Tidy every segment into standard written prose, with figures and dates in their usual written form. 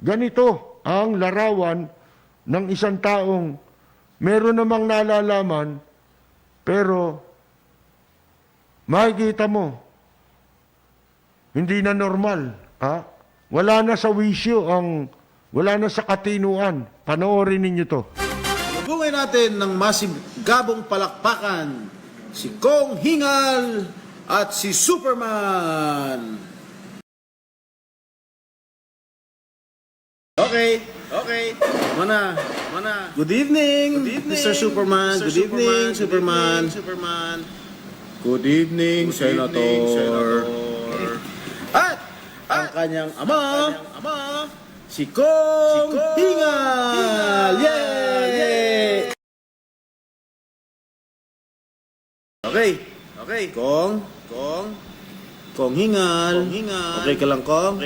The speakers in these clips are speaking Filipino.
ganito ang larawan ng isang taong meron namang nalalaman, pero makikita mo, hindi na normal. Wala na sa wisyo, wala na sa katinuan. Panoorin ninyo to. Lubungin natin ng masigabong palakpakan si Kong Hingal at si Superman. Okay. Mana. Good evening, Mr. Superman. Good evening, Superman. Good evening, Senator. At ang kanyang ama, si Kong Hingal. Yay! Okay. Kong Hingal. Okay ka lang, Kong?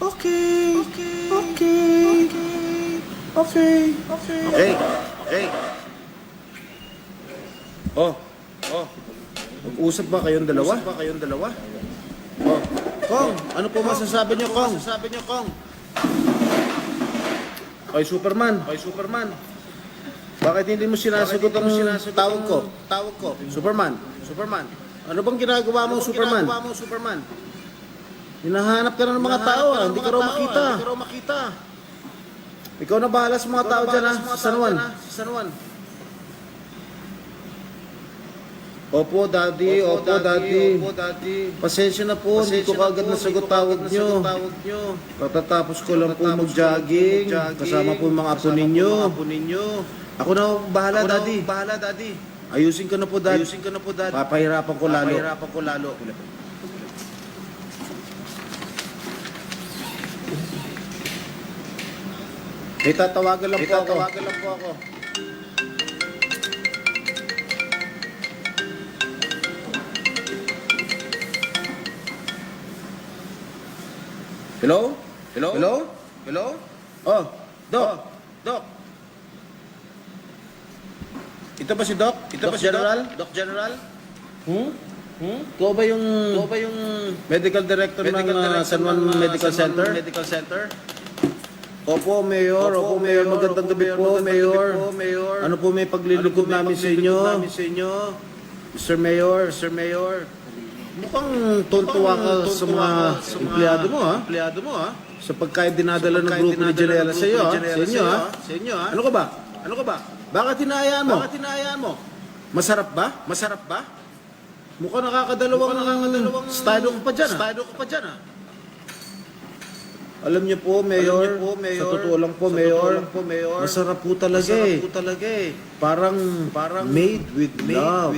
Okay. Oh. Mag-usap ba kayong dalawa? Oh. Kong, ano po masasabi niyo, Kong? Oy, Superman. Bakit hindi mo sinasagot ang tawag ko? Superman. Ano bang ginagawa mo, Superman? Hinahanap ka na ng mga tao, hindi ka raw makita. Ikaw na bahala sa mga tao dyan, sa San Juan. Opo, Daddy. Pasensya na po, hindi ko kagad nasagot tawag nyo. Katatapos ko lang po mag-jogging, kasama po yung mga apo ninyo. Ako na bahala, Daddy. Ayusin ko na po, Daddy. Papahirapan ko lalo. May tatawagan lang po ako. Hello? Oh, Doc. Ito ba si Doc? Doc General? Ikaw ba yung medical director ng San Juan Medical Center? Opo, Mayor. Magandang gabi po, Mayor. Ano po may paglilingkod namin sa inyo? Mr. Mayor. Mukhang tuntua ka sa mga empleyado mo, ha? Sa pagkain dinadala ng grupo ni Janela sa inyo, ha? Ano ka ba? Bakit hinayaan mo? Masarap ba? Mukhang nakakadalawang estado ka pa dyan, ha? Alam niyo po, Mayor, sa totoo lang po, Mayor, masarap po talaga eh. Parang made with love.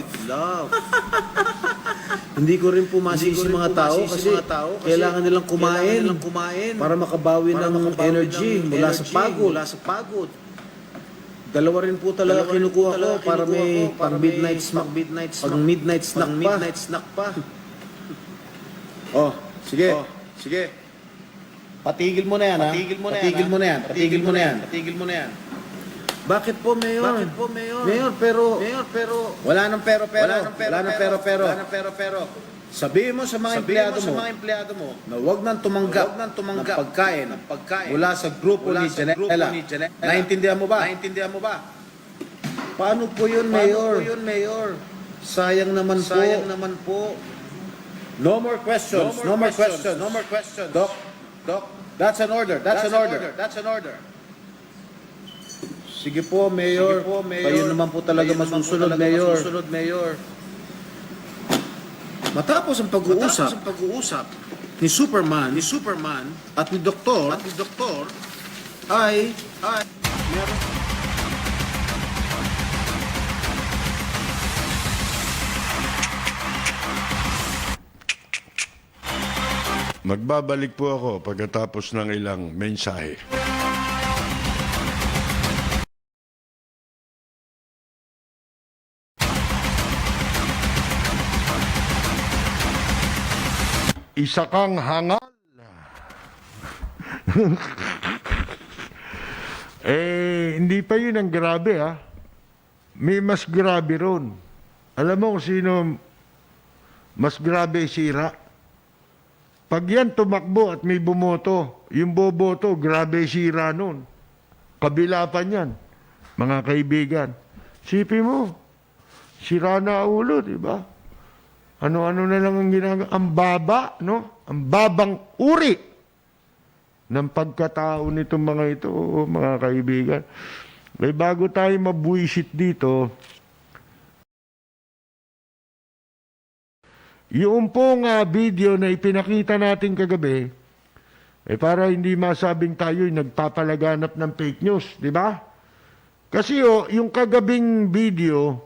Hindi ko rin po masisi mga tao kasi kailangan nilang kumain para makabawi ng energy mula sa pagod. Dalawa rin po talaga kinukuha ko para may pang midnight snack pa. Oh, sige. Patigil mo na yan, ha? Patigil mo na yan. Bakit po, Mayor? Mayor, pero... Wala nang pero. Sabihin mo sa mga empleyado mo na huwag nang tumanggap ng pagkain mula sa grupo ni Janela. Naintindihan mo ba? Paano po yun, Mayor? Sayang naman po. No more questions. Doc, that's an order. Sige po, Mayor. Kayo naman po talaga masusunod, Mayor. Matapos ang pag-uusap ni Superman at ni Doktor ay meron. Magbabalik po ako pagkatapos ng ilang mensahe. Isa kang hangal. Hindi pa yun ang grabe, ha? May mas grabe ron. Alam mo kung sino mas grabe sira? Pag yan tumakbo at may bumoto, yung boboto, grabe sira nun. Kabila pa niyan, mga kaibigan. Sipi mo, sira na ulo, di ba? Ano-ano na lang ang ginagawa. Ang baba, no? Ang babang uri ng pagkatao nitong mga ito, mga kaibigan. May bago tayo mabuisit dito, yung pong video na ipinakita natin kagabi, para hindi masabing tayo'y nagpapalaganap ng fake news, di ba? Kasi yung kagabing video,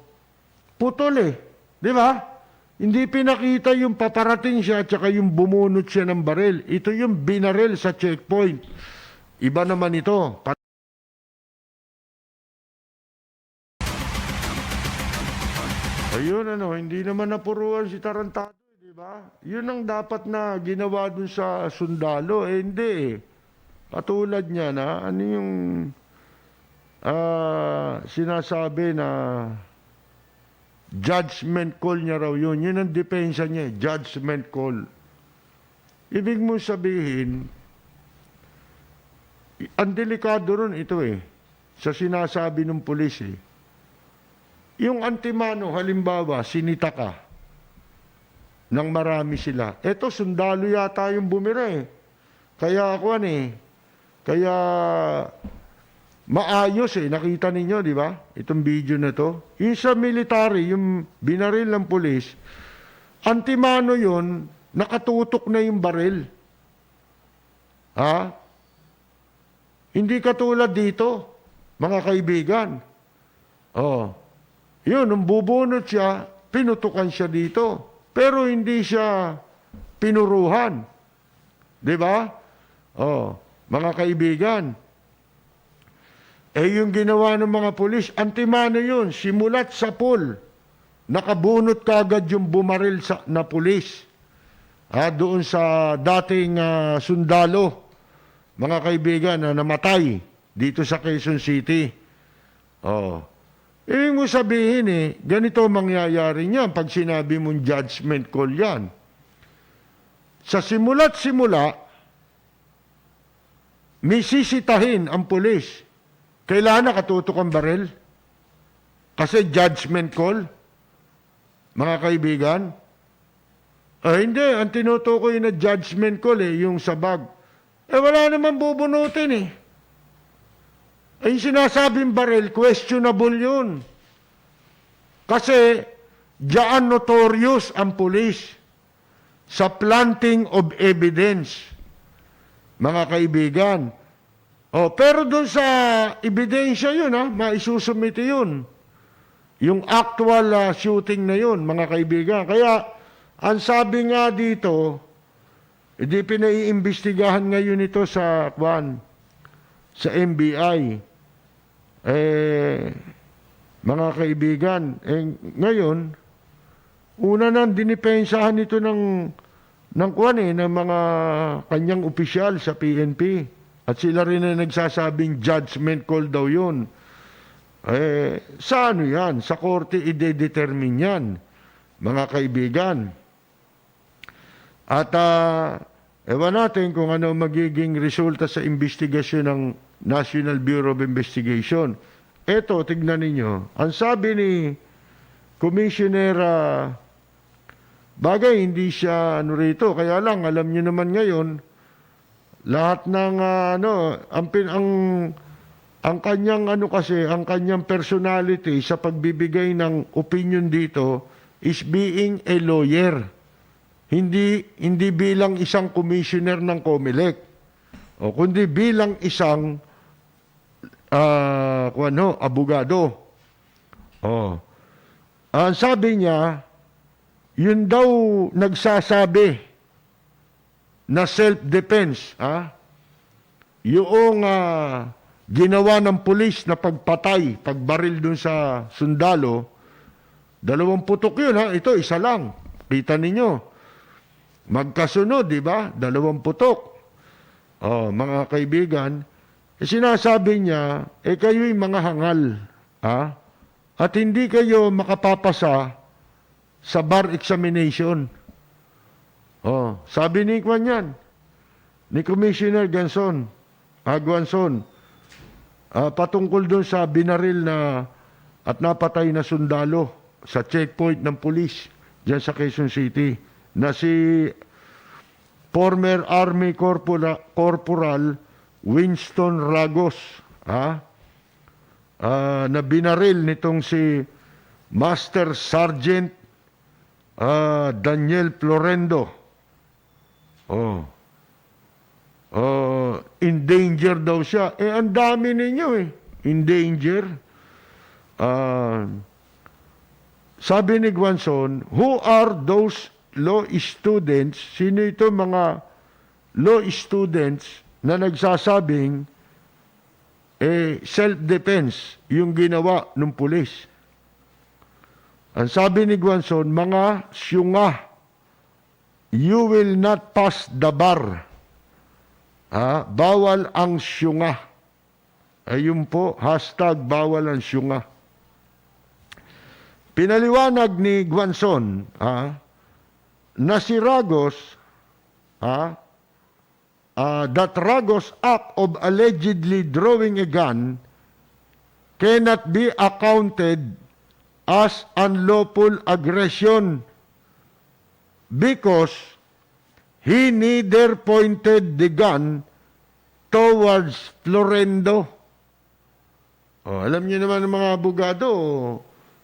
putol di ba? Hindi pinakita yung paparating siya at saka yung bumunot siya ng baril. Ito yung binaril sa checkpoint. Iba naman ito. Ayun hindi naman napuruan si Tarantado, di ba? Yun ang dapat na ginawa dun sa sundalo. Hindi Katulad niya na, ano yung sinasabi na judgment call niya raw yun. Yun ang depensa niya, judgment call. Ibig mo sabihin, ang delikado ron ito sa sinasabi ng pulis Yung antimano, halimbawa, sinita ka, nang marami sila. Eto, sundalo yata yung bumira Kaya ako kaya maayos nakita ninyo, di ba? Itong video na to. Yung sa military, yung binaril ng pulis, antimano yun, nakatutok na yung baril. Hindi katulad dito, mga kaibigan. Yun, nung bubunot siya, pinutukan siya dito. Pero hindi siya pinuruhan. Di ba? Mga kaibigan. Yung ginawa ng mga pulis, antimano yun, simulat sa pool. Nakabunot kagad yung bumaril na pulis. Doon sa dating sundalo, mga kaibigan, na namatay dito sa Quezon City. Ibig mo sabihin ganito mangyayari niyan pag sinabi mong judgment call yan. Sa simula't simula, may sisitahin ang pulis. Kailangan nakatutok ang baril. Kasi judgment call, mga kaibigan. Hindi, ang tinutukoy na judgment call yung sa bag. Wala naman bubunutin yung sinasabing baril, questionable yun. Kasi, diyan notorious ang pulis sa planting of evidence, mga kaibigan. Pero doon sa ebidensya yun, maisusumite yun. Yung actual shooting na yun, mga kaibigan. Kaya, ang sabi nga dito, hindi pinaiimbestigahan ngayon ito sa NBI. Mga kaibigan, ngayon, una nang dinipensahan ito ng mga kanyang opisyal sa PNP. At sila rin na nagsasabing judgment call daw yun. Sa ano yan? Sa korte ide-determine yan, mga kaibigan. At ewan natin kung ano magiging resulta sa investigasyon ng National Bureau of Investigation. Eto, tignan ninyo. Ang sabi ni Commissioner, bagay, hindi siya rito. Kaya lang, alam nyo naman ngayon, lahat ng ang kanyang ang kanyang personality sa pagbibigay ng opinion dito is being a lawyer. Hindi bilang isang commissioner ng COMELEC. Kundi bilang isang abogado. Sabi niya, yun daw nagsasabi na self-defense, yung ginawa ng pulis na pagbaril dun sa sundalo, 2 putok yun ito, isa lang. Kita ninyo, magkasunod, di ba? 2 putok. Mga kaibigan, sinasabi niya, kayo'y mga hangal, at hindi kayo makapapasa sa bar examination. Oh, sabi ni Kwan yan, ni Commissioner Guanzon, patungkol doon sa binaril na at napatay na sundalo sa checkpoint ng pulis dyan sa Quezon City na si former Army Corporal Winston Ragos, na binaril nitong si Master Sergeant Daniel Florendo. In danger daw siya. Ang dami ninyo in danger. Sabi ni Guanzon, who are those law students? Sino ito mga law students na nagsasabing self-defense yung ginawa ng pulis? Ang sabi ni Guanzon, mga syunga, you will not pass the bar. Bawal ang syunga. Ayun po, hashtag bawal ang syunga. Pinaliwanag ni Guanzon na si Ragos, that Ragos' act of allegedly drawing a gun cannot be accounted as unlawful aggression because he neither pointed the gun towards Florendo. Alam niyo naman ng mga abogado,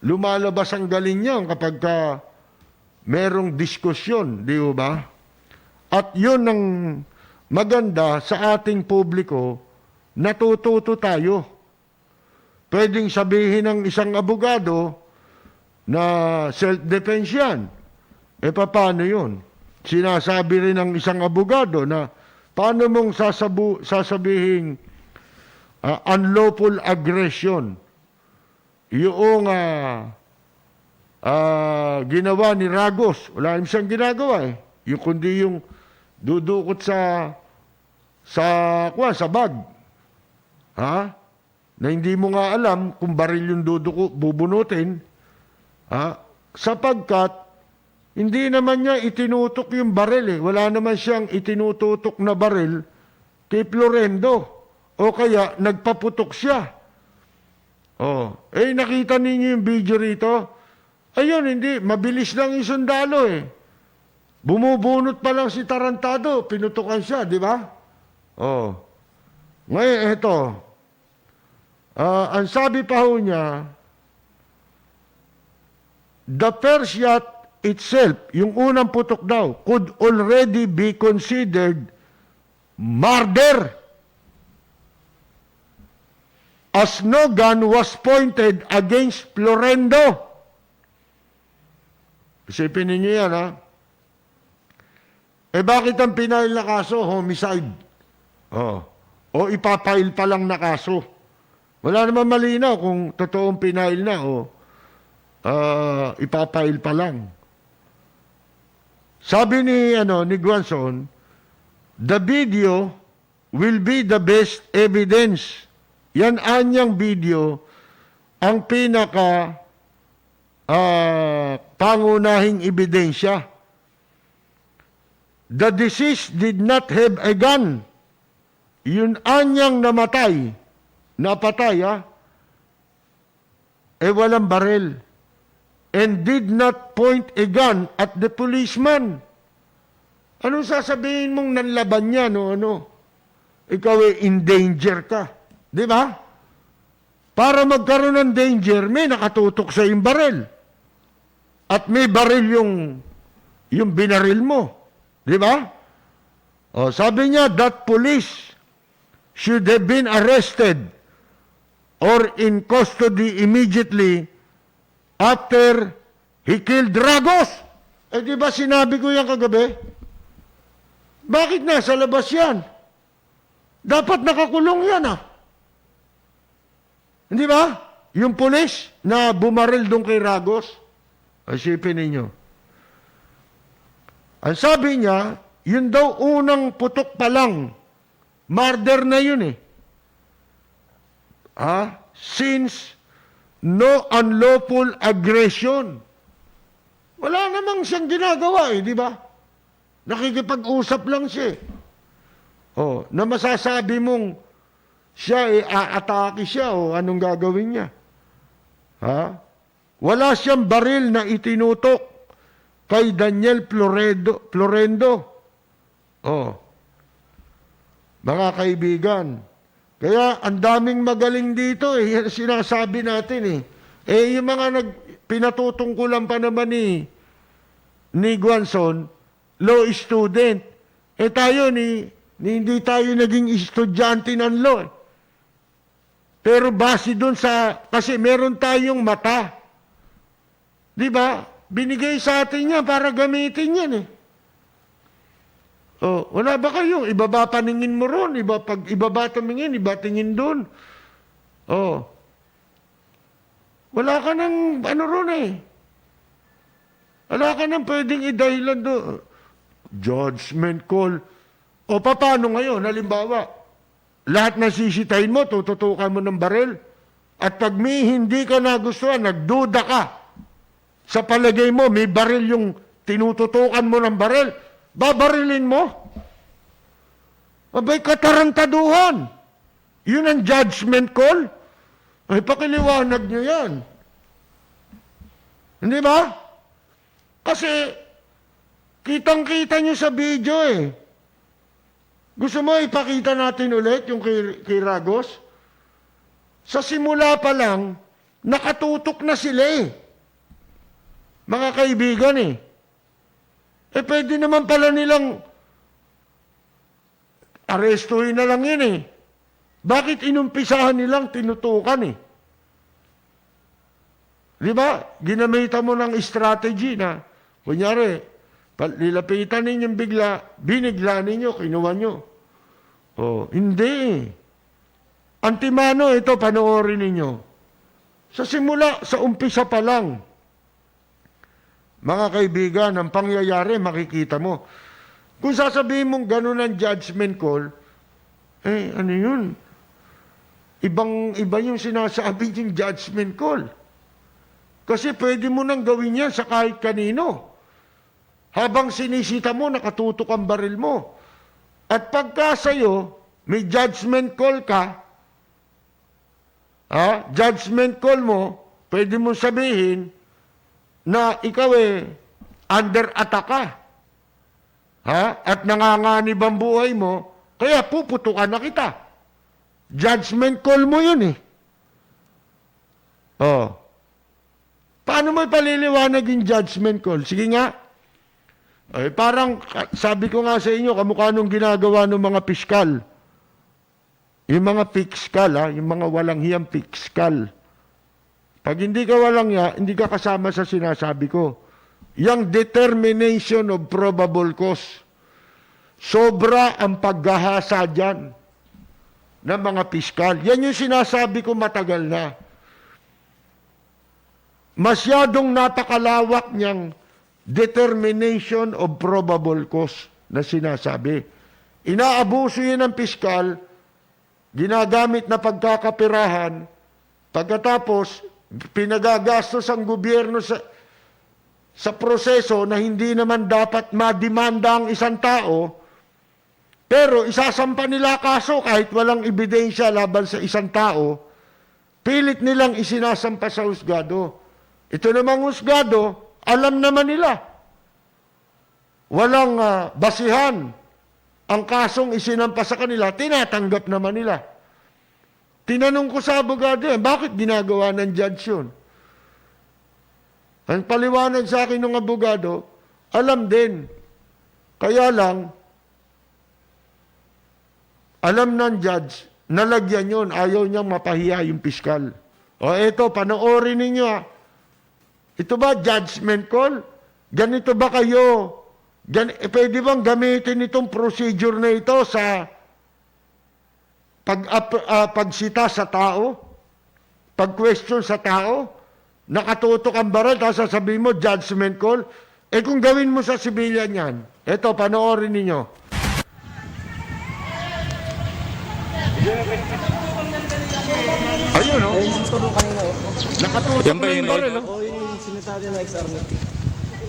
lumalabas ang galing niyan kapag merong diskusyon, di ba? At yun ang maganda sa ating publiko, natututo tayo. Pwedeng sabihin ng isang abogado na self-defense yan. Paano yun? Sinasabi rin ng isang abogado na paano mong sasabihin unlawful aggression? Yung ginawa ni Ragos, wala naman siyang ginagawa Yung kundi yung dudukot sa bag. Na hindi mo nga alam kung baril yung bubunutin. Sapagkat hindi naman niya itinutok yung baril Wala naman siyang itinututok na baril kay Florendo. O kaya nagpaputok siya. Nakita ninyo yung video rito? Ayun, hindi. Mabilis lang yung sundalo Bumubunot pa lang si Tarantado. Pinutukan siya, di ba? Ngayon, eto. Ang sabi pa ho niya, the first shot itself, yung unang putok daw, could already be considered murder as no gun was pointed against Florendo. Isipin ninyo yan, bakit ang pinail na kaso? Homicide. O ipapail pa lang na kaso. Wala naman malinaw kung totoong pinail na o ipapail pa lang. Sabi ni Guanzon, the video will be the best evidence. Yan anyang video ang pinaka pangunahing ebidensya. The deceased did not have a gun. Yun anyang napatay, walang baril. And did not point a gun at the policeman. Anong sasabihin mong nanlaban niya, Ikaw in danger ka. Di ba? Para magkaroon ng danger, may nakatutok sa yung baril. At may baril yung binaril mo. Di ba? Sabi niya, that police should have been arrested or in custody immediately after he killed Ragos. Di ba sinabi ko yan kagabi? Bakit nasa labas yan? Dapat nakakulong yan Hindi ba? Yung pulis na bumaril doon kay Ragos. Isipin ninyo. Ang sabi niya, yun daw unang putok pa lang. Murder na yun Since no unlawful aggression. Wala namang siyang ginagawa di ba? Nakikipag-usap lang siya. Oh, na masasabi mong siya aatake siya o anong gagawin niya. Ha? Wala siyang baril na itinutok kay Daniel Florendo. Oh. Mga kaibigan, kaya ang daming magaling dito yan sinasabi natin yung mga pinatutungkulan pa naman ni Guanzon, law student. Tayo hindi tayo naging estudyante ng law. Pero base doon kasi meron tayong mata. Di ba? Binigay sa atin yan para gamitin yan Oh, wala ba kayo? Ibaba paningin mo ron. Pag ibaba tumingin, iba tingin doon. Oh. Wala ka ng ron Wala ka nang pwedeng idahilan doon. Judgment call. O paano ngayon? Halimbawa, lahat na sisitahin mo, tututukan mo ng baril. At pag hindi ka nagustuhan, nagduda ka. Sa palagay mo, may baril yung tinututukan mo ng baril. Babarilin mo? Abay, katarantaduhan. Yun ang judgment call. Ay, pakiliwanag nyo yan. Hindi ba? Kasi, kitang-kita nyo sa video Gusto mo ipakita natin ulit yung kay Ragos? Sa simula pa lang, nakatutok na sila Mga kaibigan pwede naman pala nilang arestuhin na lang yun Bakit inumpisahan nilang tinutukan Di ba? Ginamitan mo ng strategy na, kunyari, lilapitan ninyong bigla, binigla ninyo, kinuha nyo. Oh, hindi Antimano, ito, panoorin ninyo. Sa simula, sa umpisa pa lang, mga kaibigan, ang pangyayari, makikita mo. Kung sasabihin mong ganun ang judgment call, ano yun? Iba yung sinasabi yung judgment call. Kasi pwede mo nang gawin yan sa kahit kanino. Habang sinisita mo, nakatutok ang baril mo. At pagka sa'yo, may judgment call ka, judgment call mo, pwede mo sabihin na ikaw under attack ka. At nanganganib ang buhay mo, kaya puputukan na kita. Judgment call mo yun Paano mo ipaliliwanag yung judgment call? Sige nga. Parang, sabi ko nga sa inyo, kamukha nung ginagawa ng mga piskal. Yung mga piskal, yung mga walang hiyang piskal. Pag hindi ka walang hiya, hindi ka kasama sa sinasabi ko. Yung determination of probable cause. Sobra ang paghahasa dyan ng mga piskal. Yan yung sinasabi ko matagal na. Masyadong napakalawak niyang determination of probable cause na sinasabi. Inaabuso yan ng piskal, ginagamit na pagkakapirahan, pagkatapos pinagagastos ang gobyerno sa proseso na hindi naman dapat mademanda ang isang tao, pero isasampa nila kaso kahit walang ebidensya laban sa isang tao, pilit nilang isinasampa sa husgado. Ito namang husgado, alam naman nila. Walang basihan ang kasong isinampa sa kanila, tinatanggap naman nila. Tinanong ko sa abogado bakit ginagawa ng judge yun? Ang paliwanag sa akin ng abogado, alam din. Kaya lang, alam ng judge, nalagyan yun, ayaw niyang mapahiya yung piskal. Eto, panoorin ninyo Ito ba judgment call? Ganito ba kayo? Pwede bang gamitin itong procedure na ito sa pagsita sa tao? Pag-question sa tao? Nakatutok ang baril, tapos sasabihin mo, judgment call? Kung gawin mo sa civilian yan, ito, panoorin ninyo. Ayun, nakatutok Yan ba ng yun, baril, Sinitado na ex-army.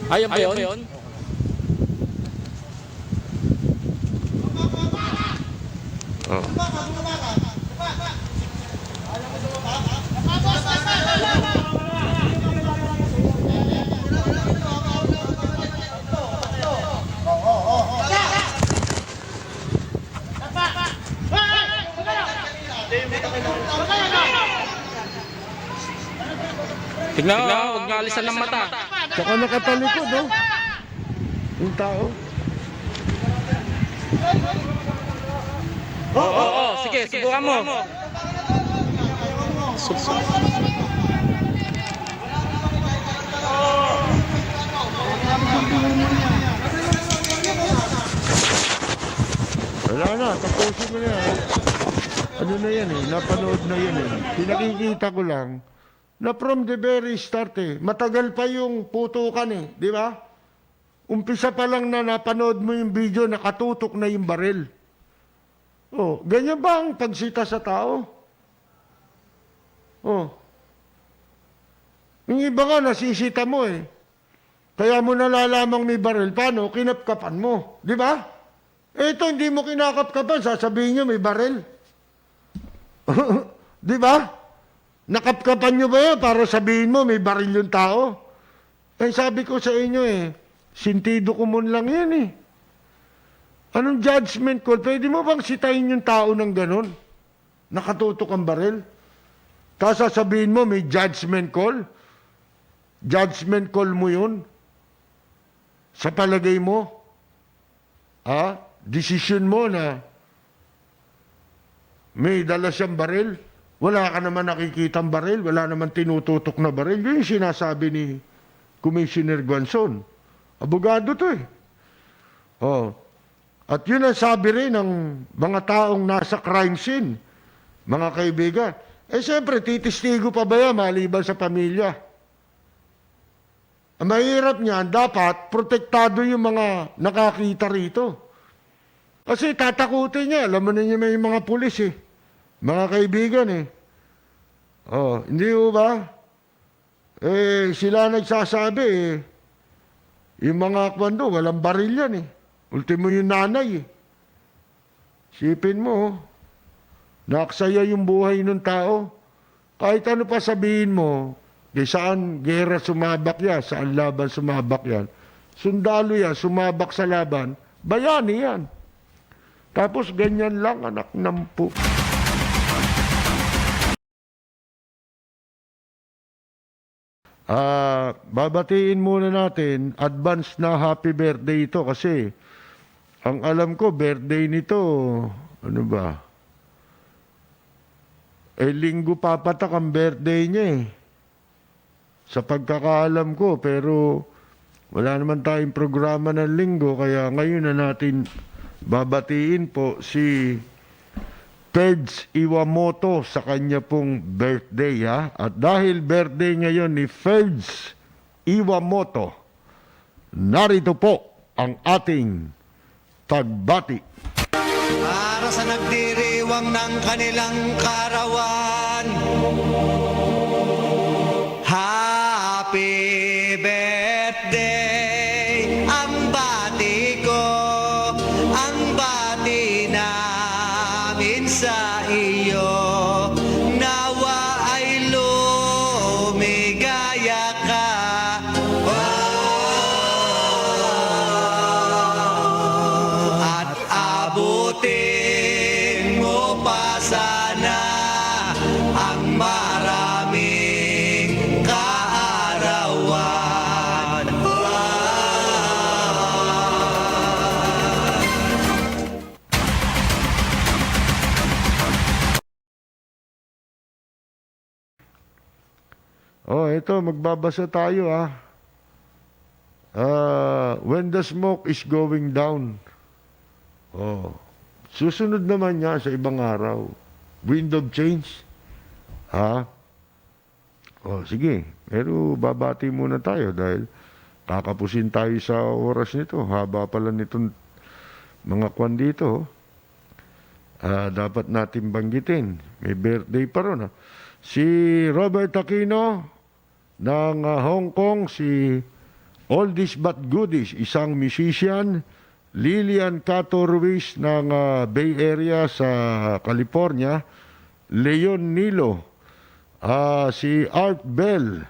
Ayan ba yun? Tignan mo, huwag nyo alisan ng mata. Tsaka nakatalikod, oh. Yung tao. Oo, sige, subukan mo. Wala na, tapusin mo na yan. Ano na yan eh, napanood na yan eh. Pinakikita ko lang na from the very start eh, matagal pa yung putukan eh, di ba? Umpisa pa lang na napanood mo yung video, nakatutok na yung baril. Oh, ganyan ba ang pagsita sa tao? Oh. Yung iba nga, nasisita mo eh. Kaya mo nalalamang may baril. Paano? Kinapkapan mo. Di ba? Eh, ito, hindi mo kinakapkapan. Sasabihin nyo may baril. Di ba? Nakapkapan nyo ba yan para sabihin mo may baril yung tao? Eh, sabi ko sa inyo eh, sintido kumon lang yan eh. Anong judgment call? Pwede mo bang sitayin yung tao ng ganon? Nakatutok ang baril? Tapos sasabihin mo may judgment call? Judgment call mo yun? Sa palagay mo? Ha? Decision mo na may dala siyang baril? Wala ka naman nakikitang baril? Wala naman tinututok na baril? Yun yung sinasabi ni Commissioner Guanzon. Abogado to eh. Oh. At yun ang sabi rin ng mga taong nasa crime scene, mga kaibigan. Eh siyempre, titistigo pa ba yan maliban sa pamilya? Ang mahirap niyan, dapat protektado yung mga nakakita rito. Kasi tatakutin niya, alam mo na niya may mga pulis eh. Mga kaibigan eh. Oh, hindi ho ba? Eh, sila nagsasabi eh. Yung mga kwando, walang baril yan eh. Ultimo yung nanay eh. Sipin mo, oh. Naaksaya yung buhay ng tao. Kahit ano pa sabihin mo, saan gera sumabak yan, saan laban sumabak yan. Sundalo yan, sumabak sa laban, bayani yan. Tapos ganyan lang, anak ng po. Babatiin muna natin, advance na happy birthday ito kasi ang alam ko, birthday nito, ano ba? Linggo papatak ang birthday niya eh. Sa pagkakaalam ko, pero wala naman tayong programa ng linggo, kaya ngayon na natin babatiin po si Feds Iwamoto sa kanya pong birthday ha. At dahil birthday ngayon ni Feds Iwamoto, narito po ang ating tagbati. Para sa nagdiriwang ng kanilang karawan, happy birthday, ang bati ko, ang bati namin sa iyo, nawa ay lumigaya ka. At abutin mo pa sana ang maraming kaarawan. Oh, ito, magbabasa tayo when the smoke is going down. Oh, susunod naman niya sa ibang araw. Wind of change. Ha? Oh, sige. Pero babati muna tayo dahil kakapusin tayo sa oras nito. Haba pala nitong mga kwan dito. Dapat natin banggitin. May birthday pa ron. Si Robert Aquino ng Hong Kong, si Oldies But Goodies, isang musician, Lilian Cato Ruiz ng Bay Area sa California, Leon Nilo, si Art Bell,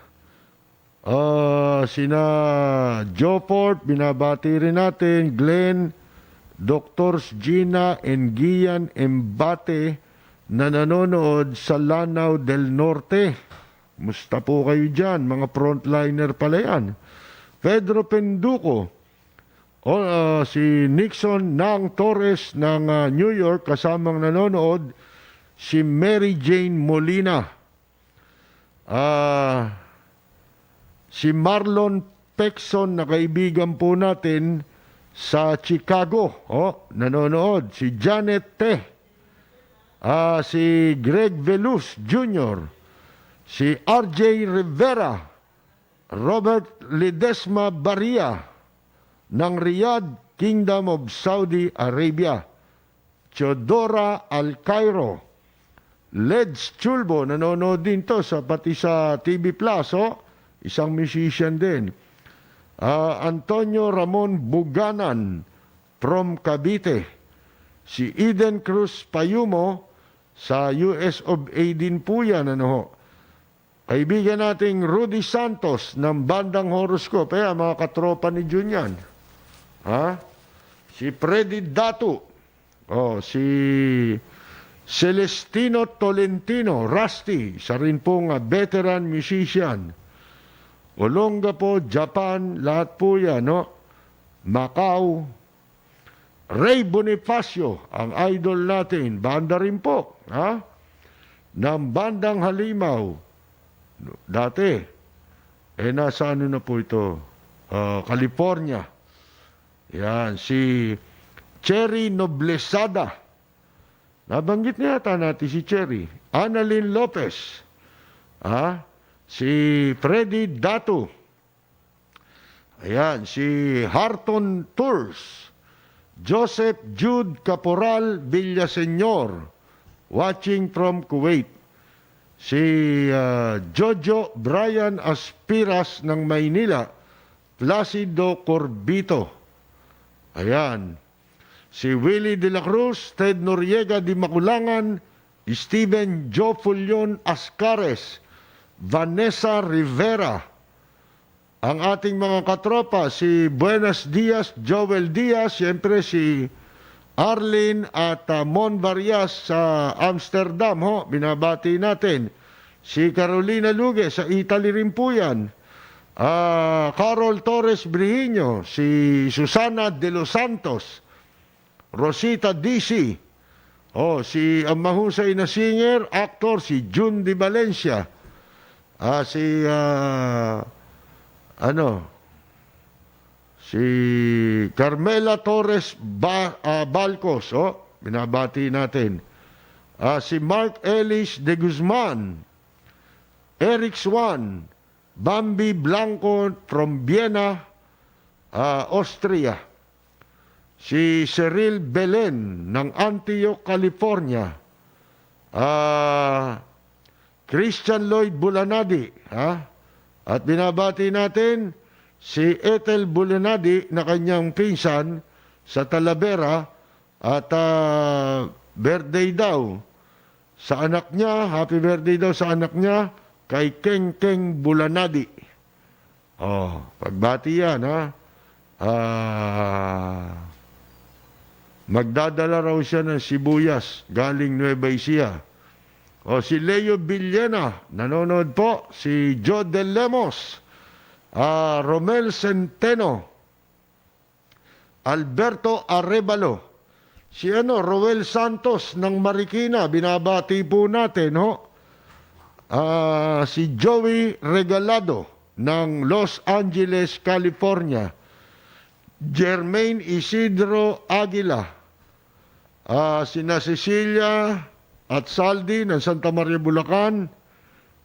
sina Joe Fort, binabati rin natin, Glenn, Dr. Gina and Gian Embate na nanonood sa Lanao del Norte. Musta po kayo dyan? Mga frontliner pala yan. Pedro Penduco, si Nixon Nang Torres ng New York, kasamang nanonood, si Mary Jane Molina, si Marlon Pexon na kaibigan po natin sa Chicago, nanonood, si Janet Te, si Greg Veluz Jr., si RJ Rivera, Robert Ledesma Baria ng Riyadh, Kingdom of Saudi Arabia, Teodora Alcairo, Leds Chulbo, nanonood din to pati sa TV Plus, isang musician din. Antonio Ramon Buganan from Cavite, si Eden Cruz Payumo sa US of A din po yan, Kaibigan nating Rudy Santos ng Bandang Horoscope, mga katropa ni Junyan. Si Freddy Datu, si Celestino Tolentino, Rusty, isa rin pong veteran musician. Olongapo, Japan, lahat po yan, Macau. Ray Bonifacio, ang idol natin, banda rin po, ng Bandang Halimaw. Dati, nasa ano na po ito? California. Yan, si Cherry Noblesada. Nabanggit niya yata natin si Cherry. Annalyn Lopez. Si Freddy Datu. Ayan, si Harton Tours. Joseph Jude Caporal Villaseñor, watching from Kuwait. Si Jojo Brian Aspiras ng Maynila, Placido Corbito. Ayan. Si Willie de la Cruz, Ted Noriega di Maculangan, Steven Joe Fulion Ascares, Vanessa Rivera. Ang ating mga katropa, si Buenos Dias, Joel Diaz, siyempre si Arlene at Mon Varias sa Amsterdam, binabati natin. Si Carolina Luge sa Italy rin po yan. Carol Torres Brihiño, si Susana de los Santos, Rosita DC, si ang mahusay na singer, actor, si June Di Valencia, si Carmela Torres Balcos, binabati natin. Si Mark Ellis de Guzman, Eric Swan, Bambi Blanco from Vienna, Austria. Si Cyril Belen ng Antioch, California. Christian Lloyd Bulanadi, At binabati natin si Ethel Bulanadi na kanyang pinsan sa Talavera at birthday daw sa anak niya, happy birthday daw sa anak niya kay Keng Keng Bulanadi. Pagbati yan, magdadala raw siya ng sibuyas galing Nueva Ecija. Si Leo Villena, nanonood po. Si Joe De Lemos, Romel Centeno, Alberto Arevalo, si Roel Santos ng Marikina, binabati po natin, si Joey Regalado ng Los Angeles, California, Jermaine Isidro Aguila, sina Cecilia at Saldi ng Santa Maria, Bulacan,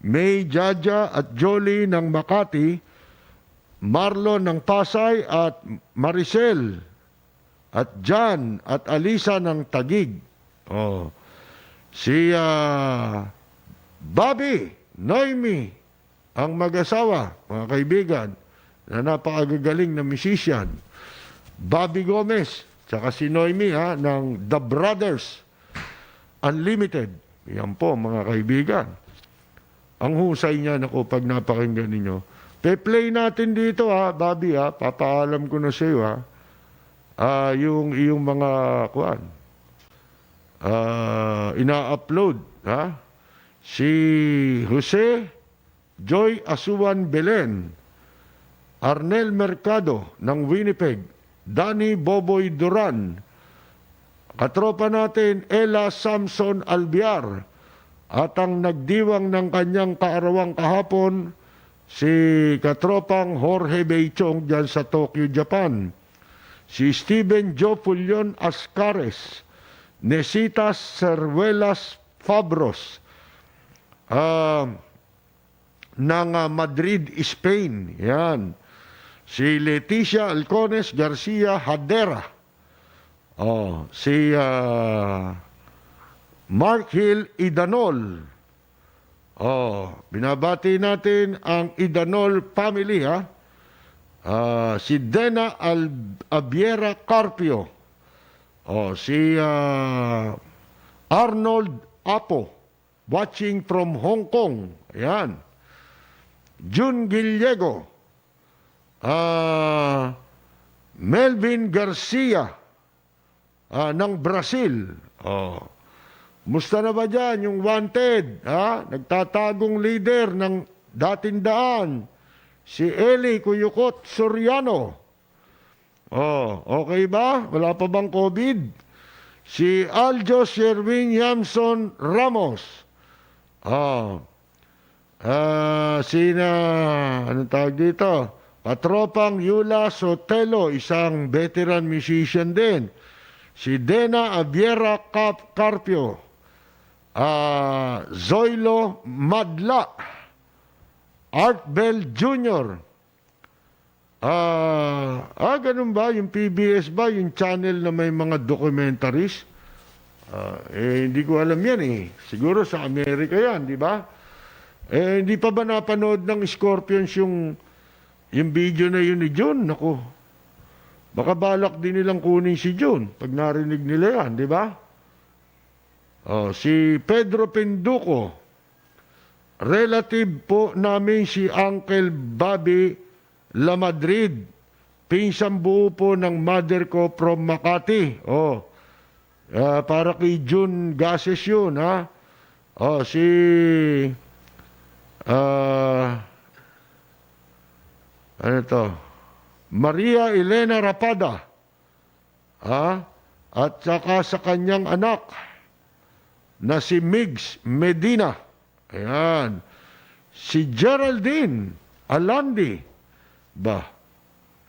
May Jaja at Jolie ng Makati, Marlon ng Pasay at Maricel at Jan at Alisa ng Tagig. Si Bobby, Noemi, ang mag-asawa, mga kaibigan, na napakagagaling na musician. Bobby Gomez, tsaka si Noemi ng The Brothers Unlimited. Yan po mga kaibigan. Ang husay niya, naku, pag napakinggan ninyo. Pe-play natin dito Bobby papaalam ko na sa iyo yung iyong mga kuan. Ina-upload si Jose Joy Asuan Belen, Arnel Mercado ng Winnipeg, Danny Boboy Duran, katropa natin Ella Samson Albiar, at ang nagdiwang ng kanyang kaarawang kahapon si katropang Jorge Beichong dyan sa Tokyo, Japan, si Steven Joe Pulion Ascares, Nesitas Cervelas Fabros ng Madrid, Spain. Yan. Si Leticia Alcones Garcia Hadera. Si Mark Hill Idanol. Binabati natin ang Idanol family si Dena Abiera Carpio. Si Arnold Apo watching from Hong Kong. Ayan. June Gillego. Melvin Garcia ng Brazil. Musta na ba dyan yung wanted? Nagtatagong leader ng dating daan. Si Eli Cuyucot Soriano. Okay ba? Wala pa bang COVID? Si Aljo Sherwin Yamson Ramos. Anong tawag dito? Katropang Yula Sotelo, isang veteran musician din. Si Dena Abiera Carpio. Zoilo Madla. Art Bell Jr. Ganun ba? Yung PBS ba? Yung channel na may mga documentaries? Hindi ko alam yan Siguro sa Amerika yan, di ba? Hindi pa ba napanood ng Scorpions yung video na yun ni John? Naku, baka balak din nilang kunin si John pag narinig nila yan, di ba? Si Pedro Pinduco, relative po namin si Uncle Bobby La Madrid, pinsang buo po ng mother ko from Makati. Para kay June Gases yun, si Maria Elena Rapada, at saka sa kanyang anak na si Migs Medina. Ayan. Si Geraldine Alandi.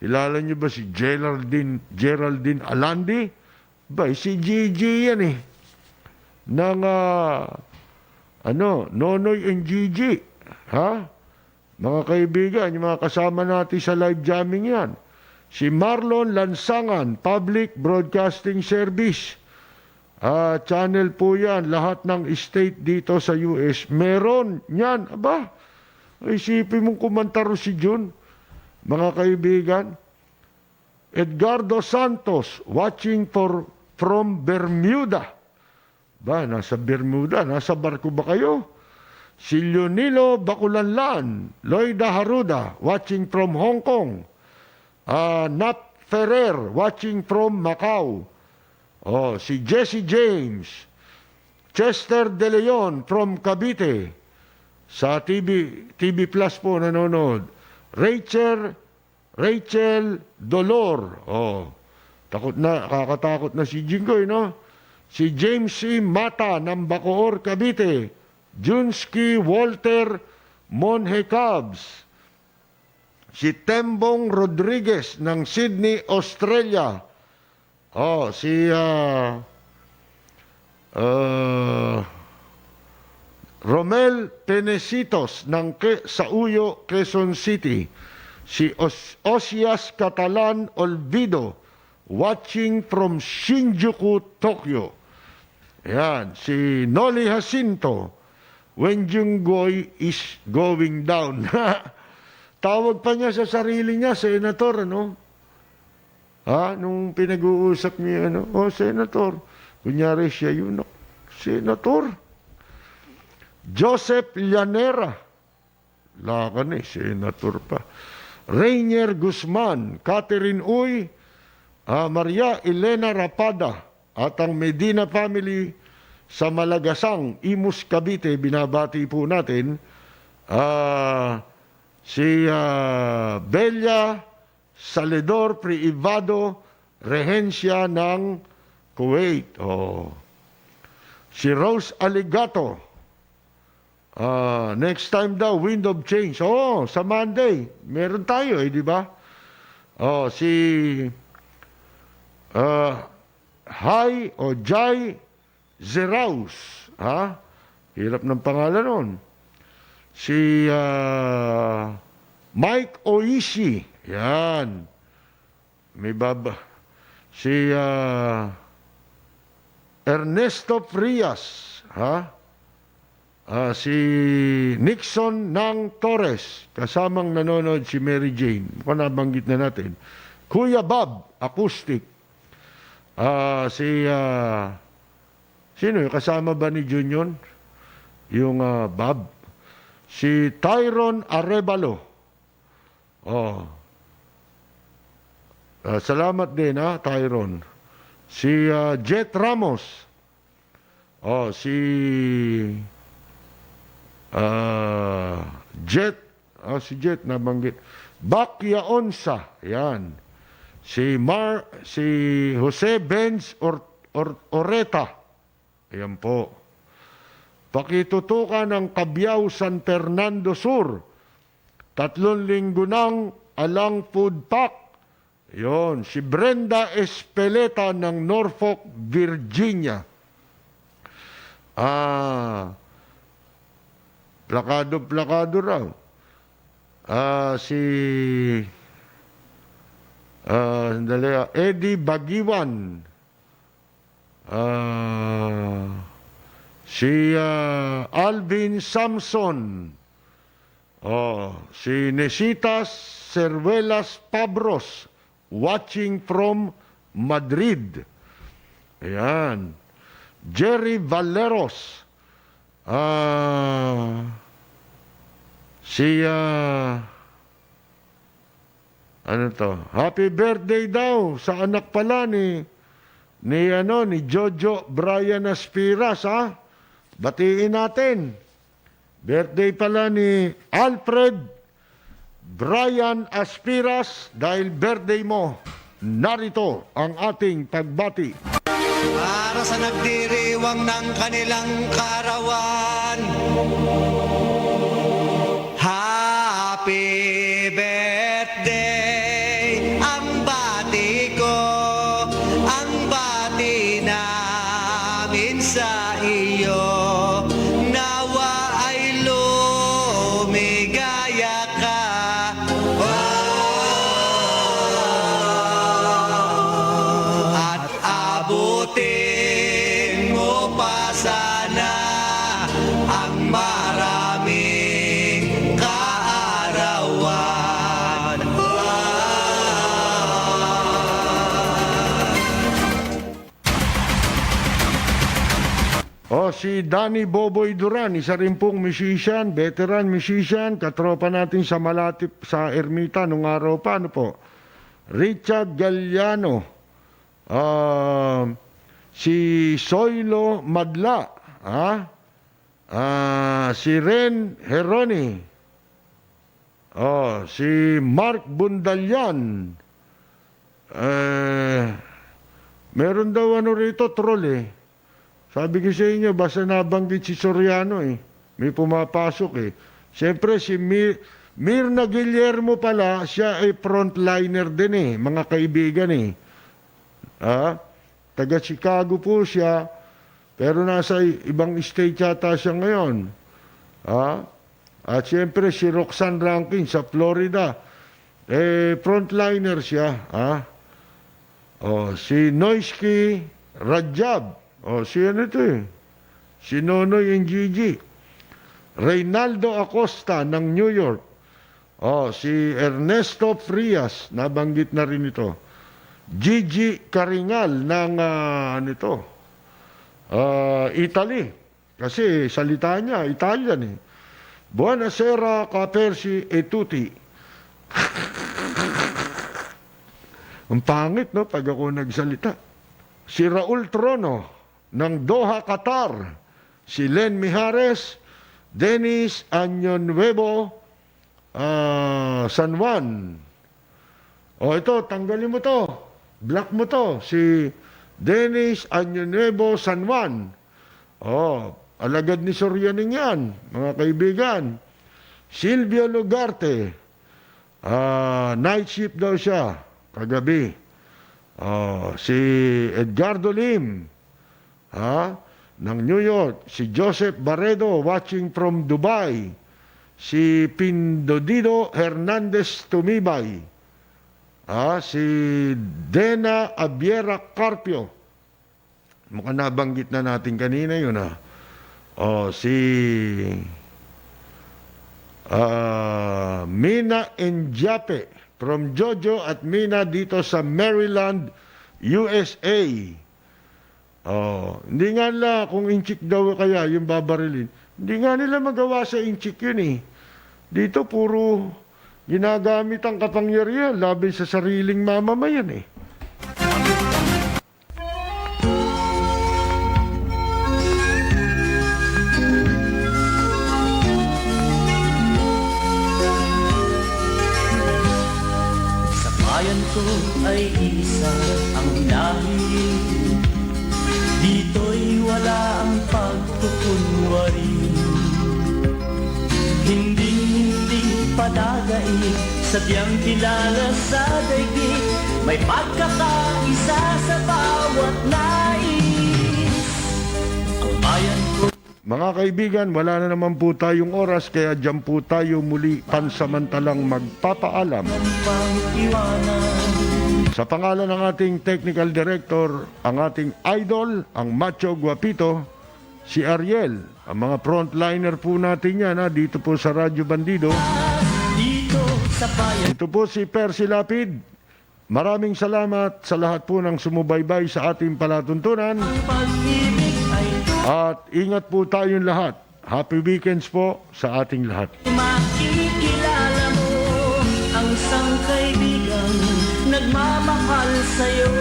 Kilala niyo ba si Geraldine Alandi? Si Gigi yan ng Nonoy and Gigi. Mga kaibigan, yung mga kasama natin sa live jamming yan. Si Marlon Lansangan, Public Broadcasting Service. Channel po yan, lahat ng state dito sa US. Meron yan. Isipin mong kumantaro si June. Mga kaibigan. Edgardo Santos, watching from Bermuda. Nasa Bermuda, nasa barko ba kayo? Si Leonilo Baculanlan, Loida Haruda, watching from Hong Kong. Nat Ferrer, watching from Macau. Si Jesse James, Chester De Leon from Cavite. Sa TV Plus po nanonood. Rachel Dolor. Kakatakot na si Jingoy, no? Si James C. Mata ng Bacoor, Cavite. Junski Walter Monje Cubs. Si Tembong Rodriguez ng Sydney, Australia. Si Romel Penecitos ng Sauyo, Quezon City. Si Osias Catalan Olvido, watching from Shinjuku, Tokyo. Ayan. Si Noli Jacinto, when Junggoy is going down. Tawag pa niya sa sarili niya, Senator, Nung pinag-uusap niya, Senator. Kunyari siya yun, Senator. Joseph Llanera. Lakan Senator pa. Rainier Guzman, Catherine Uy, Maria Elena Rapada, at ang Medina family sa Malagasang, Imus, Cavite, binabati po natin. Si Bella Salidor Privado Rehencia ng Kuwait. Si Rose Aligato. Next time daw, wind of change. Sa Monday, meron tayo di ba? Si Hai o Jai Zeraus. Hirap ng pangalan nun. Si Mike Oishi. Yan. May baba. Si Ernesto Frias. Si Nixon ng Torres. Kasamang nanonood si Mary Jane. Mukhang nabanggit na natin. Kuya Bob, acoustic. Sino yung kasama ba ni Junior? Yung Bob. Si Tyron Arevalo. Salamat din Tyron. Si Jet Ramos. Si Jet. Si Jet nabanggit. Bakya Onsa. Yan. Si Jose Benz Oreta. Ayan po. Pakitutukan ng Cabiao San Fernando Sur. 3 linggo ng Alang Food Pack. Yon, si Brenda Espeleta ng Norfolk, Virginia. Plakado raw. Eddie Bagiwan. Si Alvin Samson. Si Nesitas Cervelas Pabros, watching from Madrid. Ayan. Jerry Valeros. Happy birthday daw sa anak pala ni Jojo Brian Aspiras, Batiin natin. Birthday pala ni Alfred Brian Aspiras. Dahil birthday mo, narito ang ating pagbati. Para sa nagdiriwang ng kanilang karawan, happy birthday. Ang bati ko, ang bati namin sa iyo. Nawa ay lumigaya ka. At abutin mo pa sana ang maraming kaarawan. Si Danny Boboy Duran, isa rin pong musician, veteran musician, katropa natin sa Malatip, sa Ermita nung araw pa, Richard Galliano, si Soilo Madla, si Ren Heroni, si Mark Bundalyan, meron daw rito, troll Sabi ko sa inyo, basta nabanggit si Soriano may pumapasok Siyempre si Mirna Guillermo pala, siya ay frontliner din mga kaibigan Taga Chicago po siya, pero nasa ibang state yata siya ngayon. At siyempre si Roxanne Rankin sa Florida, frontliner siya. Si Noisky Rajab, si si Nonoy and Gigi. Reynaldo Acosta ng New York. Si Ernesto Frias, nabanggit na rin ito. Gigi Caringal ng Italy. Kasi salita niya, Italian eh. Buonasera, Capersi e tutti. Ang pangit, no, pag ako nagsalita. Si Raul Trono ng Doha, Qatar. Si Len Mijares, Dennis Añonuevo, San Juan. O ito, tanggalin mo to. Block mo to. Si Dennis Añonuevo, San Juan. O, alagad ni Sorianing yan, mga kaibigan. Silvio Lugarte. Night shift daw siya, kagabi. Si Edgardo Lim, ng New York. Si Joseph Barredo, watching from Dubai. Si Pindodido Hernandez Tumibay. Si Dena Abiera Carpio. Mukhang nabanggit na natin kanina yun, si Mina Enjape from Jojo at Mina dito sa Maryland, USA. Hindi nga nila kung inchik daw kaya yung babarilin. Hindi nga nila magawa sa inchik yun eh. Dito puro ginagamit ang kapangyarihan laban sa sariling mamamayan eh. Bayan ko ay isa ang lahi. Dito'y wala ang pagkukunwari. Hindi padagay, sadyang kilala sa daigdig. May pagkakaisa sa bawat nais. Ang bayan ko. Mga kaibigan, wala na naman po tayong oras, kaya dyan po tayo muli pansamantalang magpapaalam. Sa pangalan ng ating technical director, ang ating idol, ang macho guapito, si Ariel. Ang mga frontliner po natin yan, dito po sa Radyo Bandido. Ito po si Percy Lapid. Maraming salamat sa lahat po ng sumubaybay sa ating palatuntunan. At ingat po tayong lahat. Happy weekends po sa ating lahat. Makikilala mo ang isang kaibigang nagmamahal sa'yo.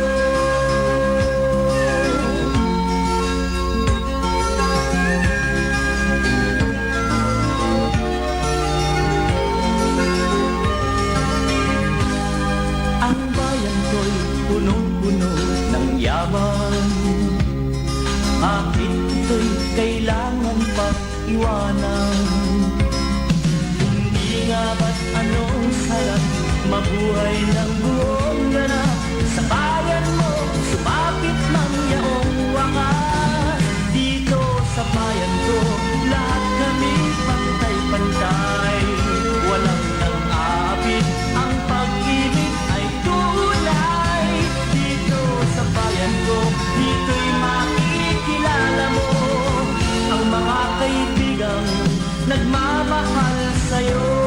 Ang bayan ko'y punong-puno ng yaman. Bakit ito'y kailangan pag-iwanan? Hindi nga ba't anong sarap mabuhay ng buong ganap? Sa bayan mo, sumapit mang yaong wakas. Dito sa bayan ko, lahat kami pantay-pantay. Walang nang-aabit, ang pag-ibig ay tunay. Dito sa bayan ko, dito'y makikilala mo ang mga kaibigang nagmamahal sa'yo.